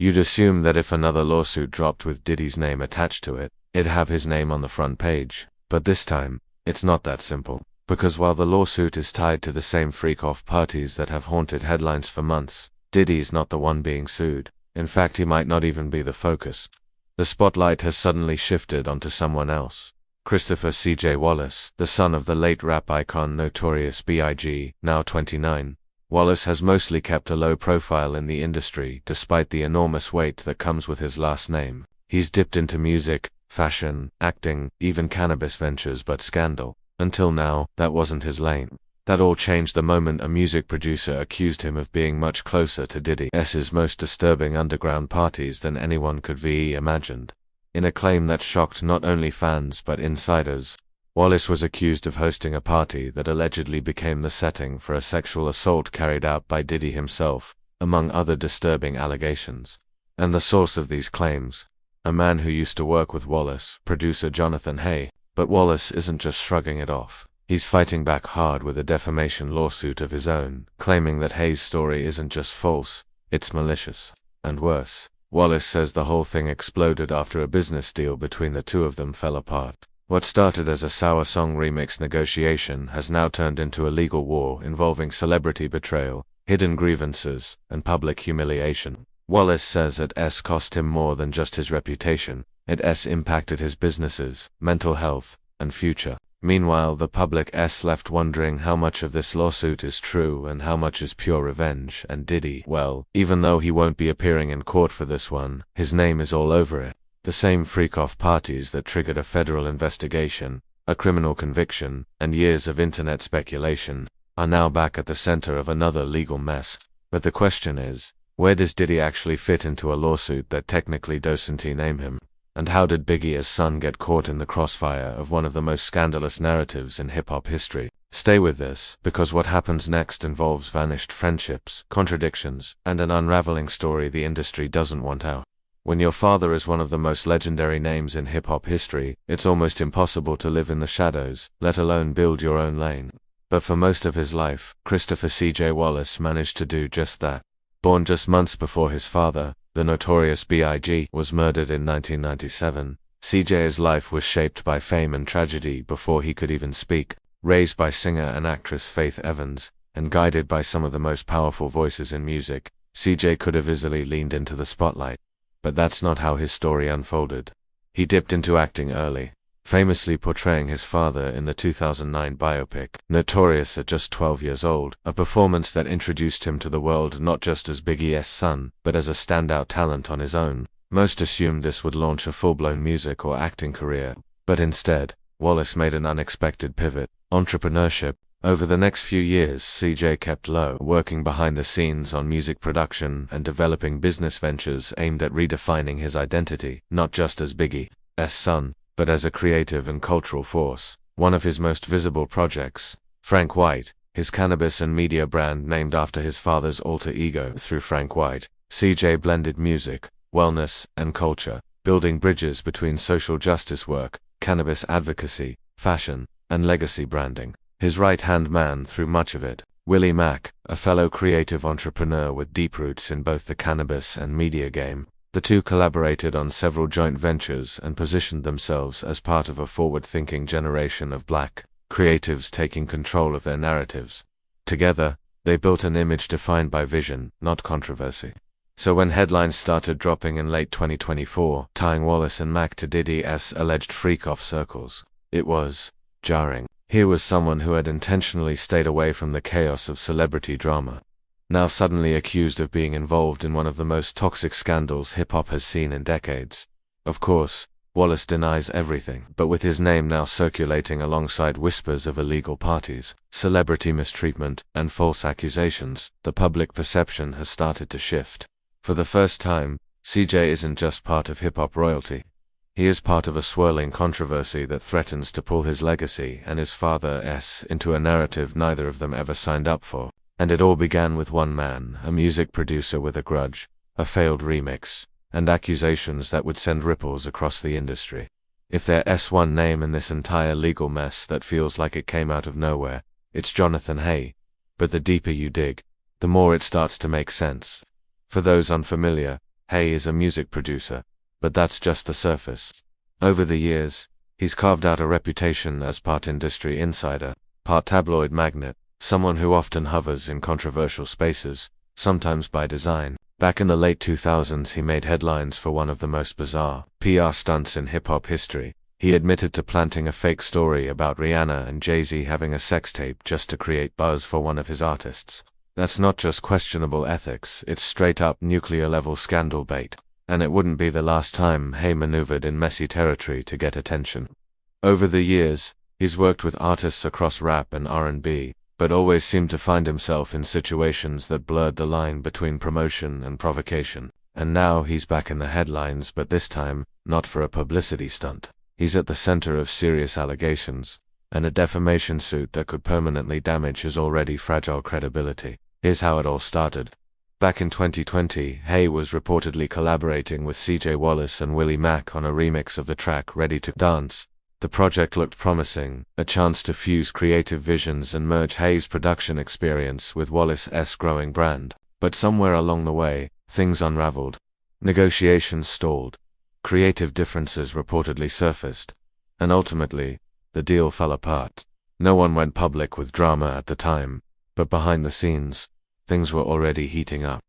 You'd assume that if another lawsuit dropped with Diddy's name attached to it, it'd have his name on the front page. But this time, it's not that simple. Because while the lawsuit is tied to the same freak-off parties that have haunted headlines for months, Diddy's not the one being sued. In fact, he might not even be the focus. The spotlight has suddenly shifted onto someone else. Christopher C.J. Wallace, the son of the late rap icon Notorious B.I.G., now 29. Wallace has mostly kept a low profile in the industry despite the enormous weight that comes with his last name. He's dipped into music, fashion, acting, even cannabis ventures, but scandal. Until now, that wasn't his lane. That all changed the moment a music producer accused him of being much closer to Diddy's most disturbing underground parties than anyone could imagined. In a claim that shocked not only fans but insiders, Wallace was accused of hosting a party that allegedly became the setting for a sexual assault carried out by Diddy himself, among other disturbing allegations. And the source of these claims? A man who used to work with Wallace, producer Jonathan Hay. But Wallace isn't just shrugging it off. He's fighting back hard with a defamation lawsuit of his own, claiming that Hay's story isn't just false, it's malicious. And worse, Wallace says the whole thing exploded after a business deal between the two of them fell apart. What started as a sour song remix negotiation has now turned into a legal war involving celebrity betrayal, hidden grievances, and public humiliation. Wallace says it cost him more than just his reputation. It impacted his businesses, mental health, and future. Meanwhile, the public left wondering how much of this lawsuit is true and how much is pure revenge, and Diddy, well, even though he won't be appearing in court for this one, his name is all over it. The same freak-off parties that triggered a federal investigation, a criminal conviction, and years of internet speculation, are now back at the center of another legal mess. But the question is, where does Diddy actually fit into a lawsuit that technically doesn't name him? And how did Biggie's son get caught in the crossfire of one of the most scandalous narratives in hip-hop history? Stay with this, because what happens next involves vanished friendships, contradictions, and an unraveling story the industry doesn't want out. When your father is one of the most legendary names in hip-hop history, it's almost impossible to live in the shadows, let alone build your own lane. But for most of his life, Christopher C.J. Wallace managed to do just that. Born just months before his father, the Notorious B.I.G. was murdered in 1997, CJ's life was shaped by fame and tragedy before he could even speak. Raised by singer and actress Faith Evans, and guided by some of the most powerful voices in music, CJ could have easily leaned into the spotlight. But that's not how his story unfolded. He dipped into acting early, famously portraying his father in the 2009 biopic, Notorious, at just 12 years old, a performance that introduced him to the world not just as Biggie's son, but as a standout talent on his own. Most assumed this would launch a full-blown music or acting career, but instead, Wallace made an unexpected pivot: entrepreneurship. Over the next few years, CJ kept low, working behind the scenes on music production and developing business ventures aimed at redefining his identity, not just as Biggie's son, but as a creative and cultural force. One of his most visible projects, Frank White, his cannabis and media brand named after his father's alter ego. Through Frank White, CJ blended music, wellness, and culture, building bridges between social justice work, cannabis advocacy, fashion, and legacy branding. His right-hand man through much of it, Willie Mack, a fellow creative entrepreneur with deep roots in both the cannabis and media game. The two collaborated on several joint ventures and positioned themselves as part of a forward-thinking generation of black creatives taking control of their narratives. Together, they built an image defined by vision, not controversy. So when headlines started dropping in late 2024, tying Wallace and Mack to Diddy's alleged freak-off circles, it was jarring. Here was someone who had intentionally stayed away from the chaos of celebrity drama, now suddenly accused of being involved in one of the most toxic scandals hip-hop has seen in decades. Of course, Wallace denies everything, but with his name now circulating alongside whispers of illegal parties, celebrity mistreatment, and false accusations, the public perception has started to shift. For the first time, CJ isn't just part of hip-hop royalty. He is part of a swirling controversy that threatens to pull his legacy and his father's into a narrative neither of them ever signed up for. And it all began with one man, a music producer with a grudge, a failed remix, and accusations that would send ripples across the industry. If there's one name in this entire legal mess that feels like it came out of nowhere, it's Jonathan Hay. But the deeper you dig, the more it starts to make sense. For those unfamiliar, Hay is a music producer, but that's just the surface. Over the years, he's carved out a reputation as part industry insider, part tabloid magnate, someone who often hovers in controversial spaces, sometimes by design. Back in the late 2000s, he made headlines for one of the most bizarre PR stunts in hip-hop history. He admitted to planting a fake story about Rihanna and Jay-Z having a sex tape just to create buzz for one of his artists. That's not just questionable ethics, it's straight-up nuclear-level scandal bait. And it wouldn't be the last time Hay maneuvered in messy territory to get attention. Over the years, he's worked with artists across rap and R&B, but always seemed to find himself in situations that blurred the line between promotion and provocation. And now he's back in the headlines, but this time, not for a publicity stunt. He's at the center of serious allegations, and a defamation suit that could permanently damage his already fragile credibility. Here's how it all started. Back in 2020, Hay was reportedly collaborating with C.J. Wallace and Willie Mack on a remix of the track Ready to Dance. The project looked promising, a chance to fuse creative visions and merge Hay's production experience with Wallace's growing brand. But somewhere along the way, things unraveled. Negotiations stalled. Creative differences reportedly surfaced. And ultimately, the deal fell apart. No one went public with drama at the time, but behind the scenes, things were already heating up.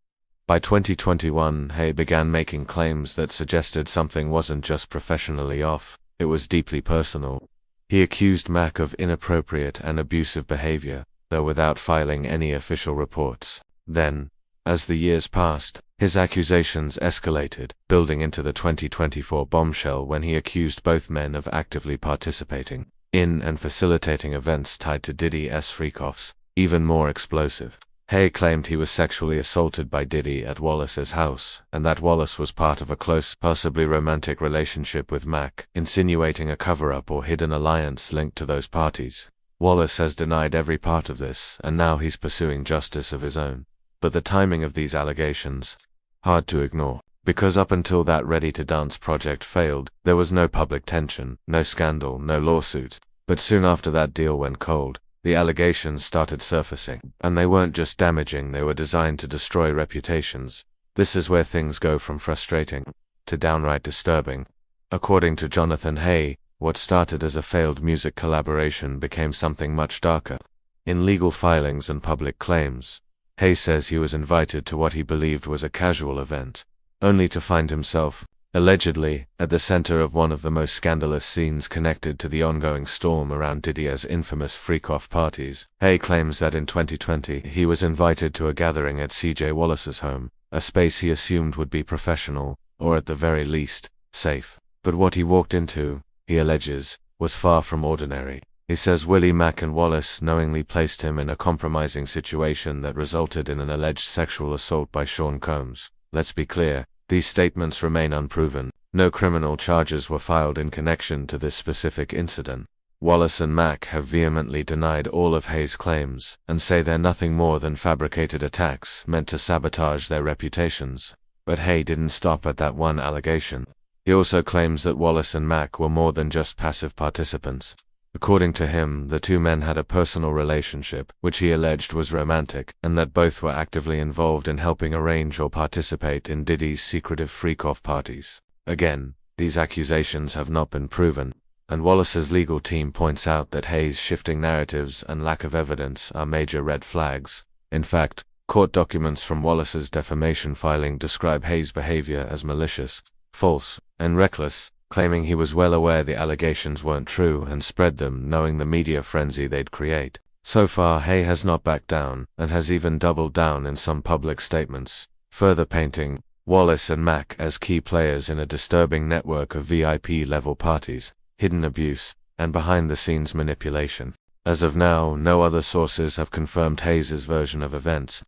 By 2021, Hay began making claims that suggested something wasn't just professionally off, it was deeply personal. He accused Mack of inappropriate and abusive behavior, though without filing any official reports. Then, as the years passed, his accusations escalated, building into the 2024 bombshell when he accused both men of actively participating in and facilitating events tied to Diddy's freak-offs. Even more explosive, Hay claimed he was sexually assaulted by Diddy at Wallace's house, and that Wallace was part of a close, possibly romantic relationship with Mack, insinuating a cover-up or hidden alliance linked to those parties. Wallace has denied every part of this, and now he's pursuing justice of his own. But the timing of these allegations, hard to ignore, because up until that Ready to Dance project failed, there was no public tension, no scandal, no lawsuit. But soon after that deal went cold, the allegations started surfacing, and they weren't just damaging, they were designed to destroy reputations. This is where things go from frustrating to downright disturbing. According to Jonathan Hay, what started as a failed music collaboration became something much darker. In legal filings and public claims, Hay says he was invited to what he believed was a casual event, only to find himself, allegedly, at the center of one of the most scandalous scenes connected to the ongoing storm around Diddy's infamous freak-off parties. Hay claims that in 2020 he was invited to a gathering at C.J. Wallace's home, a space he assumed would be professional, or at the very least, safe. But what he walked into, he alleges, was far from ordinary. He says Willie Mack and Wallace knowingly placed him in a compromising situation that resulted in an alleged sexual assault by Sean Combs. Let's be clear, these statements remain unproven. No criminal charges were filed in connection to this specific incident. Wallace and Mack have vehemently denied all of Hay's claims, and say they're nothing more than fabricated attacks meant to sabotage their reputations. But Hay didn't stop at that one allegation. He also claims that Wallace and Mack were more than just passive participants. According to him, the two men had a personal relationship, which he alleged was romantic, and that both were actively involved in helping arrange or participate in Diddy's secretive freak-off parties. Again, these accusations have not been proven, and Wallace's legal team points out that Hay's shifting narratives and lack of evidence are major red flags. In fact, court documents from Wallace's defamation filing describe Hay's behavior as malicious, false, and reckless, claiming he was well aware the allegations weren't true and spread them knowing the media frenzy they'd create. So far, Hay has not backed down, and has even doubled down in some public statements, further painting Wallace and Mack as key players in a disturbing network of VIP-level parties, hidden abuse, and behind-the-scenes manipulation. As of now, no other sources have confirmed Hayes' version of events,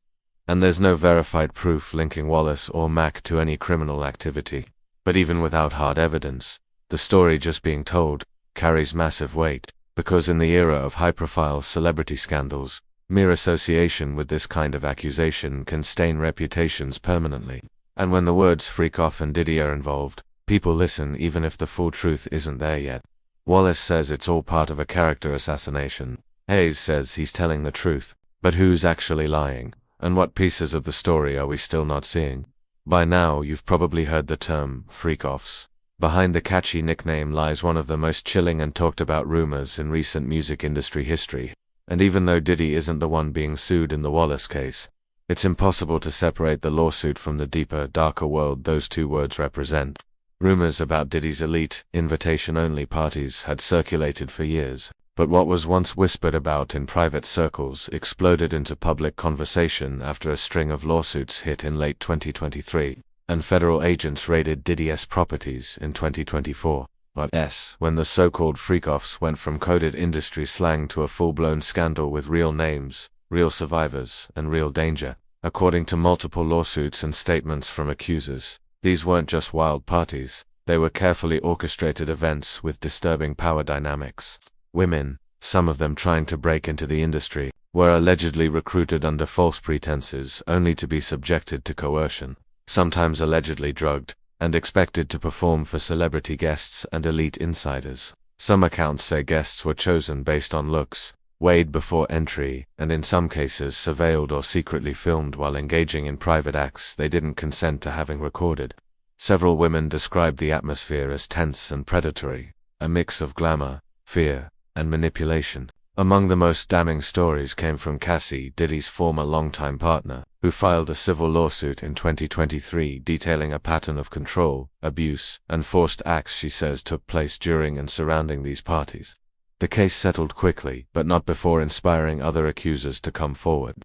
and there's no verified proof linking Wallace or Mack to any criminal activity. But even without hard evidence, the story just being told carries massive weight, because in the era of high-profile celebrity scandals, mere association with this kind of accusation can stain reputations permanently. And when the words freak off and Diddy are involved, people listen even if the full truth isn't there yet. Wallace says it's all part of a character assassination. Hayes says he's telling the truth, but who's actually lying? And what pieces of the story are we still not seeing? By now, you've probably heard the term freak-offs. Behind the catchy nickname lies one of the most chilling and talked about rumors in recent music industry history. And even though Diddy isn't the one being sued in the Wallace case, it's impossible to separate the lawsuit from the deeper, darker world those two words represent. Rumors about Diddy's elite, invitation-only parties had circulated for years, but what was once whispered about in private circles exploded into public conversation after a string of lawsuits hit in late 2023, and federal agents raided Diddy's properties in 2024. When the so-called freak-offs went from coded industry slang to a full-blown scandal with real names, real survivors, and real danger. According to multiple lawsuits and statements from accusers, these weren't just wild parties, they were carefully orchestrated events with disturbing power dynamics. Women, some of them trying to break into the industry, were allegedly recruited under false pretenses only to be subjected to coercion, sometimes allegedly drugged, and expected to perform for celebrity guests and elite insiders. Some accounts say guests were chosen based on looks, weighed before entry, and in some cases surveilled or secretly filmed while engaging in private acts they didn't consent to having recorded. Several women described the atmosphere as tense and predatory, a mix of glamour, fear, and manipulation. Among the most damning stories came from Cassie, Diddy's former longtime partner, who filed a civil lawsuit in 2023 detailing a pattern of control, abuse, and forced acts she says took place during and surrounding these parties. The case settled quickly, but not before inspiring other accusers to come forward.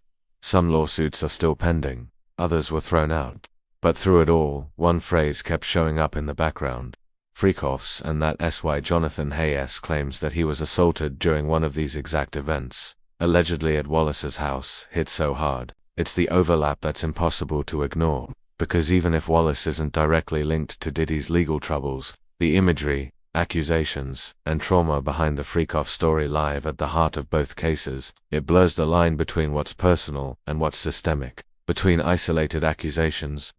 Some lawsuits are still pending, others were thrown out. But through it all, one phrase kept showing up in the background: freak-offs, and that Jonathan Hayes claims that he was assaulted during one of these exact events, allegedly at Wallace's house, hit so hard. It's the overlap that's impossible to ignore, because even if Wallace isn't directly linked to Diddy's legal troubles, the imagery, accusations, and trauma behind the freak-off story lie at the heart of both cases. It blurs the line between what's personal and what's systemic, between isolated accusations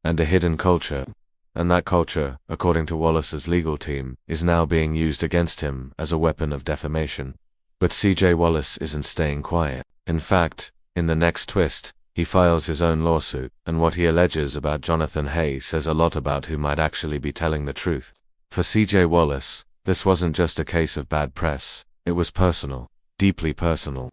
and a hidden culture. And that culture, according to Wallace's legal team, is now being used against him as a weapon of defamation. But C.J. Wallace isn't staying quiet. In fact, in the next twist, he files his own lawsuit, and what he alleges about Jonathan Hayes says a lot about who might actually be telling the truth. For C.J. Wallace, this wasn't just a case of bad press, it was personal, deeply personal.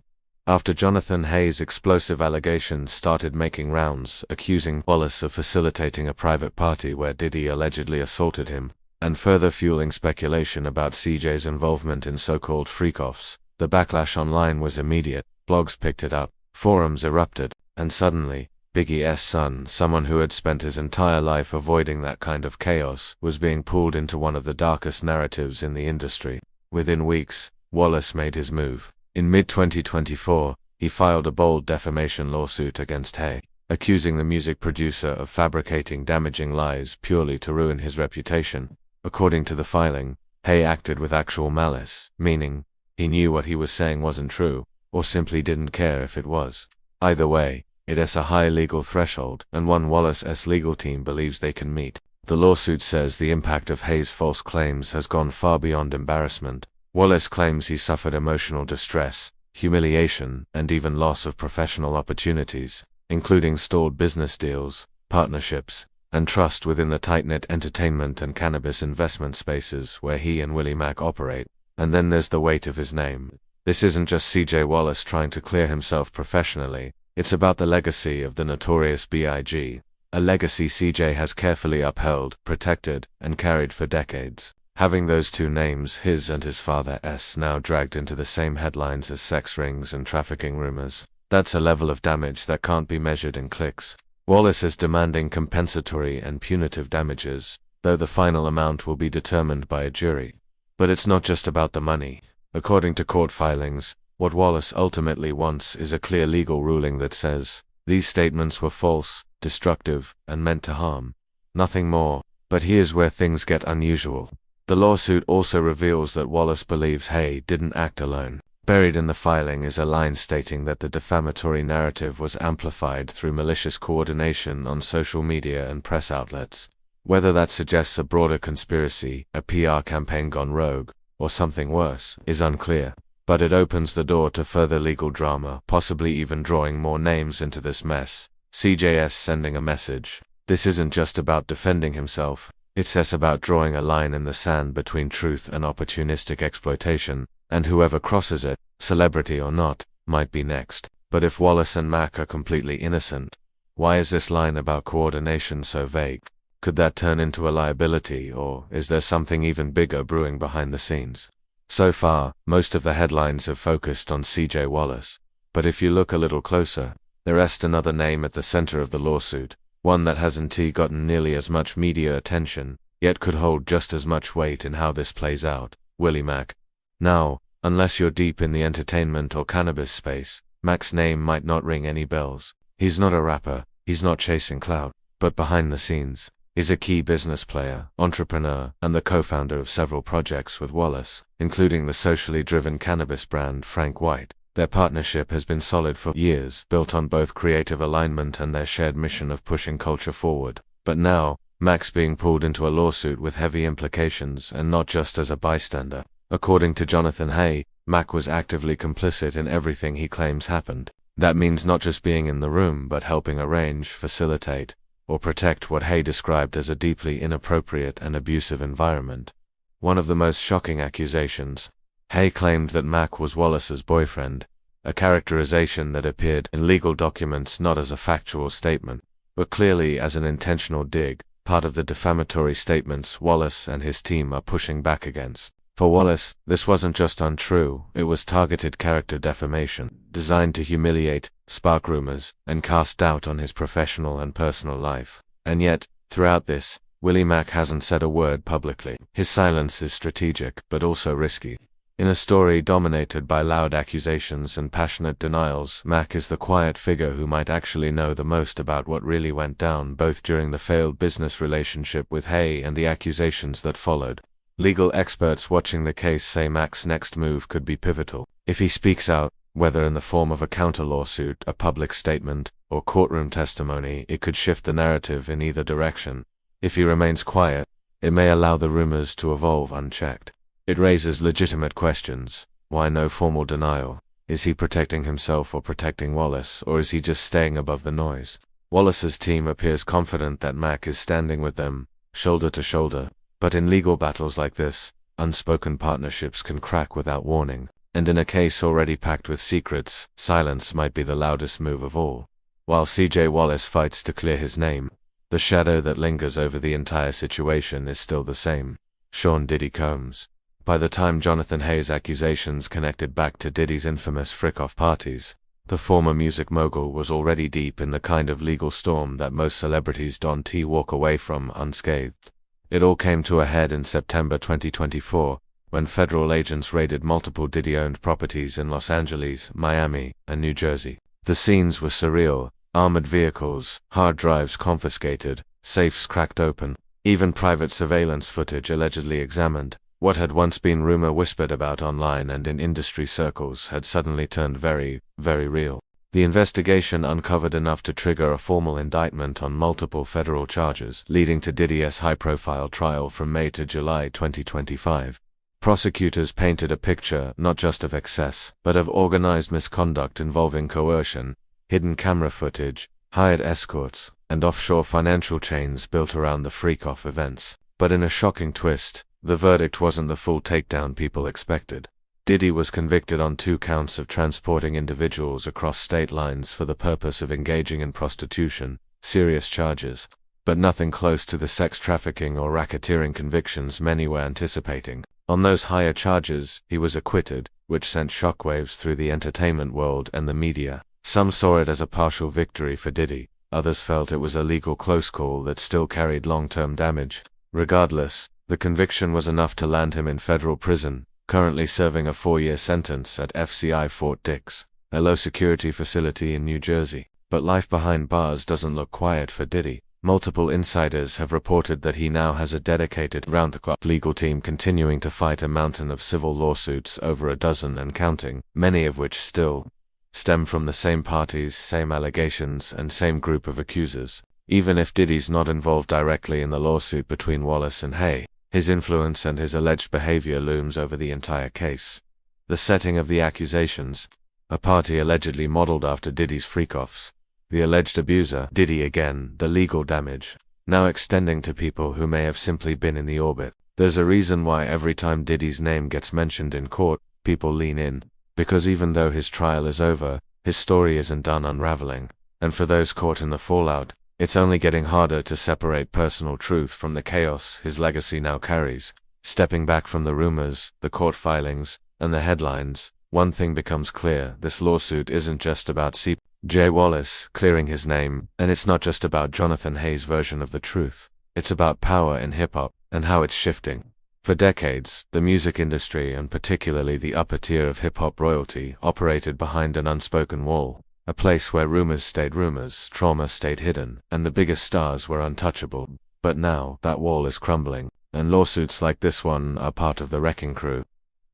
After Jonathan Hayes' explosive allegations started making rounds, accusing Wallace of facilitating a private party where Diddy allegedly assaulted him, and further fueling speculation about CJ's involvement in so-called freak-offs, the backlash online was immediate. Blogs picked it up, forums erupted, and suddenly, Biggie's son, someone who had spent his entire life avoiding that kind of chaos, was being pulled into one of the darkest narratives in the industry. Within weeks, Wallace made his move. In mid-2024, he filed a bold defamation lawsuit against Hay, accusing the music producer of fabricating damaging lies purely to ruin his reputation. According to the filing, Hay acted with actual malice, meaning he knew what he was saying wasn't true, or simply didn't care if it was. Either way, it is a high legal threshold, and one Wallace's legal team believes they can meet. The lawsuit says the impact of Hayes' false claims has gone far beyond embarrassment. Wallace claims he suffered emotional distress, humiliation, and even loss of professional opportunities, including stalled business deals, partnerships, and trust within the tight-knit entertainment and cannabis investment spaces where he and Willie Mack operate. And then there's the weight of his name. This isn't just C.J. Wallace trying to clear himself professionally, it's about the legacy of the Notorious B.I.G., a legacy C.J. has carefully upheld, protected, and carried for decades. Having those two names, his and his father's, now dragged into the same headlines as sex rings and trafficking rumors, that's a level of damage that can't be measured in clicks. Wallace is demanding compensatory and punitive damages, though the final amount will be determined by a jury. But it's not just about the money. According to court filings, what Wallace ultimately wants is a clear legal ruling that says, these statements were false, destructive, and meant to harm. Nothing more. But here's where things get unusual. The lawsuit also reveals that Wallace believes Hay didn't act alone. Buried in the filing is a line stating that the defamatory narrative was amplified through malicious coordination on social media and press outlets. Whether that suggests a broader conspiracy, a PR campaign gone rogue, or something worse, is unclear. But it opens the door to further legal drama, possibly even drawing more names into this mess. CJ's sending a message. This isn't just about defending himself, it's about drawing a line in the sand between truth and opportunistic exploitation, and whoever crosses it, celebrity or not, might be next. But if Wallace and Mack are completely innocent, why is this line about coordination so vague? Could that turn into a liability, or is there something even bigger brewing behind the scenes? So far, most of the headlines have focused on C.J. Wallace, but if you look a little closer, there rests another name at the center of the lawsuit, one that hasn't gotten nearly as much media attention, yet could hold just as much weight in how this plays out: Willie Mack. Now, unless you're deep in the entertainment or cannabis space, Mack's name might not ring any bells. He's not a rapper, he's not chasing clout, but behind the scenes, he's a key business player, entrepreneur, and the co-founder of several projects with Wallace, including the socially driven cannabis brand Frank White. Their partnership has been solid for years, built on both creative alignment and their shared mission of pushing culture forward. But now, Mack's being pulled into a lawsuit with heavy implications, and not just as a bystander. According to Jonathan Hay, Mack was actively complicit in everything he claims happened. That means not just being in the room, but helping arrange, facilitate, or protect what Hay described as a deeply inappropriate and abusive environment. One of the most shocking accusations: Hay claimed that Mack was Wallace's boyfriend, a characterization that appeared in legal documents not as a factual statement, but clearly as an intentional dig, part of the defamatory statements Wallace and his team are pushing back against. For Wallace, this wasn't just untrue, it was targeted character defamation, designed to humiliate, spark rumors, and cast doubt on his professional and personal life. And yet, throughout this, Willie Mack hasn't said a word publicly. His silence is strategic, but also risky. In a story dominated by loud accusations and passionate denials, Mack is the quiet figure who might actually know the most about what really went down, both during the failed business relationship with Hay and the accusations that followed. Legal experts watching the case say Mack's next move could be pivotal. If he speaks out, whether in the form of a counter-lawsuit, a public statement, or courtroom testimony, it could shift the narrative in either direction. If he remains quiet, it may allow the rumors to evolve unchecked. It raises legitimate questions. Why no formal denial? Is he protecting himself or protecting Wallace, or is he just staying above the noise? Wallace's team appears confident that Mack is standing with them, shoulder to shoulder. But in legal battles like this, unspoken partnerships can crack without warning, and in a case already packed with secrets, silence might be the loudest move of all. While C.J. Wallace fights to clear his name, the shadow that lingers over the entire situation is still the same: Sean Diddy Combs. By the time Jonathan Hay's accusations connected back to Diddy's infamous frick-off parties, the former music mogul was already deep in the kind of legal storm that most celebrities don't walk away from unscathed. It all came to a head in September 2024, when federal agents raided multiple Diddy-owned properties in Los Angeles, Miami, and New Jersey. The scenes were surreal: armored vehicles, hard drives confiscated, safes cracked open, even private surveillance footage allegedly examined. What had once been rumor whispered about online and in industry circles had suddenly turned very, very real. The investigation uncovered enough to trigger a formal indictment on multiple federal charges, leading to Diddy's high-profile trial from May to July 2025. Prosecutors painted a picture not just of excess, but of organized misconduct involving coercion, hidden camera footage, hired escorts, and offshore financial chains built around the freak-off events. But in a shocking twist, the verdict wasn't the full takedown people expected. Diddy was convicted on 2 counts of transporting individuals across state lines for the purpose of engaging in prostitution, serious charges, but nothing close to the sex trafficking or racketeering convictions many were anticipating. On those higher charges, he was acquitted, which sent shockwaves through the entertainment world and the media. Some saw it as a partial victory for Diddy, others felt it was a legal close call that still carried long-term damage. Regardless, the conviction was enough to land him in federal prison, currently serving a 4-year sentence at FCI Fort Dix, a low-security facility in New Jersey. But life behind bars doesn't look quiet for Diddy. Multiple insiders have reported that he now has a dedicated round-the-clock legal team continuing to fight a mountain of civil lawsuits, over a dozen and counting, many of which still stem from the same parties, same allegations, and same group of accusers. Even if Diddy's not involved directly in the lawsuit between Wallace and Hay, his influence and his alleged behavior looms over the entire case. The setting of the accusations, a party allegedly modeled after Diddy's freak-offs, the alleged abuser, Diddy again, the legal damage, now extending to people who may have simply been in the orbit. There's a reason why every time Diddy's name gets mentioned in court, people lean in, because even though his trial is over, his story isn't done unraveling, and for those caught in the fallout, it's only getting harder to separate personal truth from the chaos his legacy now carries. Stepping back from the rumors, the court filings, and the headlines, one thing becomes clear: this lawsuit isn't just about C.J. Wallace clearing his name, and it's not just about Jonathan Hayes' version of the truth. It's about power in hip-hop, and how it's shifting. For decades, the music industry, and particularly the upper tier of hip-hop royalty, operated behind an unspoken wall, a place where rumors stayed rumors, trauma stayed hidden, and the biggest stars were untouchable. But now, that wall is crumbling, and lawsuits like this one are part of the wrecking crew.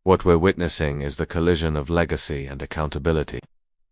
What we're witnessing is the collision of legacy and accountability.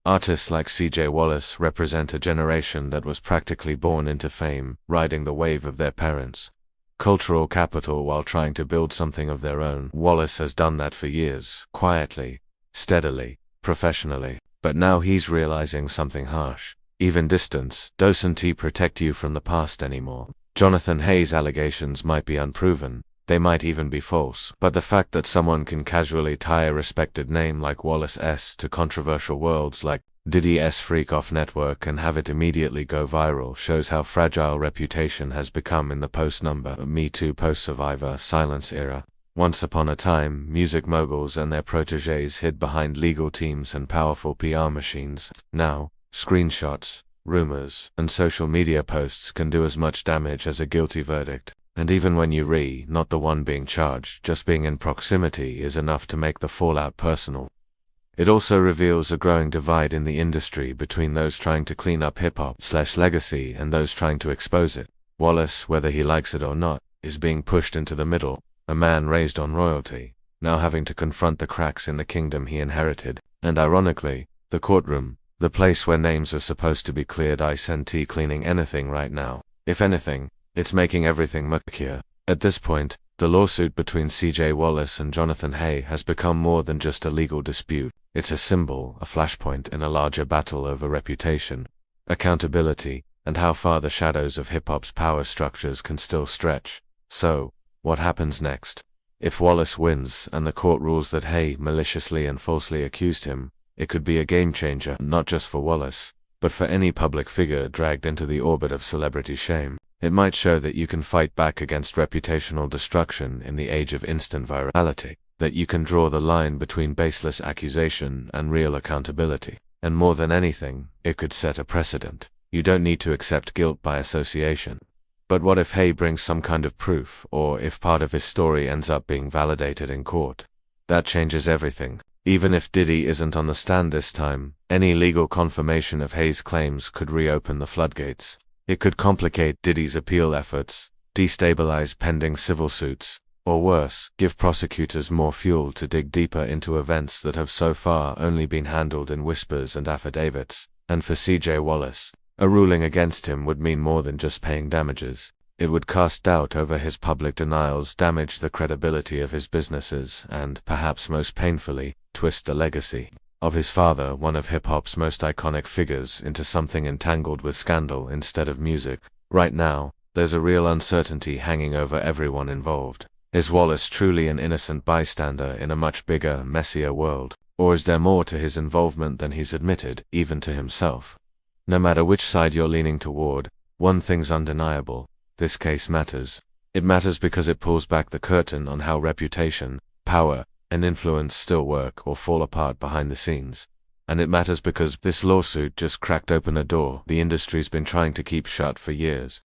Artists like C.J. Wallace represent a generation that was practically born into fame, riding the wave of their parents' cultural capital while trying to build something of their own. Wallace has done that for years, quietly, steadily, professionally. But now he's realizing something harsh. Even distance doesn't protect you from the past anymore. Jonathan Hayes' allegations might be unproven, they might even be false, but the fact that someone can casually tie a respected name like Wallace S. to controversial worlds like Diddy's freak-off network and have it immediately go viral shows how fragile reputation has become in the post-number Me Too, post-Survivor silence era. Once upon a time, music moguls and their protégés hid behind legal teams and powerful PR machines. Now, screenshots, rumors, and social media posts can do as much damage as a guilty verdict. And even when you're not the one being charged, just being in proximity is enough to make the fallout personal. It also reveals a growing divide in the industry between those trying to clean up hip-hop/legacy and those trying to expose it. Wallace, whether he likes it or not, is being pushed into the middle, a man raised on royalty, now having to confront the cracks in the kingdom he inherited. And ironically, the courtroom, the place where names are supposed to be cleared, isn't cleaning anything right now. If anything, it's making everything murkier. At this point, the lawsuit between C.J. Wallace and Jonathan Hayes has become more than just a legal dispute. It's a symbol, a flashpoint in a larger battle over reputation, accountability, and how far the shadows of hip-hop's power structures can still stretch. So, what happens next? If Wallace wins and the court rules that Hayes maliciously and falsely accused him, it could be a game-changer, not just for Wallace, but for any public figure dragged into the orbit of celebrity shame. It might show that you can fight back against reputational destruction in the age of instant virality, that you can draw the line between baseless accusation and real accountability. And more than anything, it could set a precedent. You don't need to accept guilt by association. But what if Hayes brings some kind of proof, or if part of his story ends up being validated in court? That changes everything. Even if Diddy isn't on the stand this time, any legal confirmation of Hayes' claims could reopen the floodgates. It could complicate Diddy's appeal efforts, destabilize pending civil suits, or worse, give prosecutors more fuel to dig deeper into events that have so far only been handled in whispers and affidavits. And for C.J. Wallace, a ruling against him would mean more than just paying damages. It would cast doubt over his public denials, damage the credibility of his businesses, and, perhaps most painfully, twist the legacy of his father, one of hip-hop's most iconic figures, into something entangled with scandal instead of music. Right now, there's a real uncertainty hanging over everyone involved. Is Wallace truly an innocent bystander in a much bigger, messier world? Or is there more to his involvement than he's admitted, even to himself? No matter which side you're leaning toward, one thing's undeniable: this case matters. It matters because it pulls back the curtain on how reputation, power, and influence still work or fall apart behind the scenes. And it matters because this lawsuit just cracked open a door the industry's been trying to keep shut for years.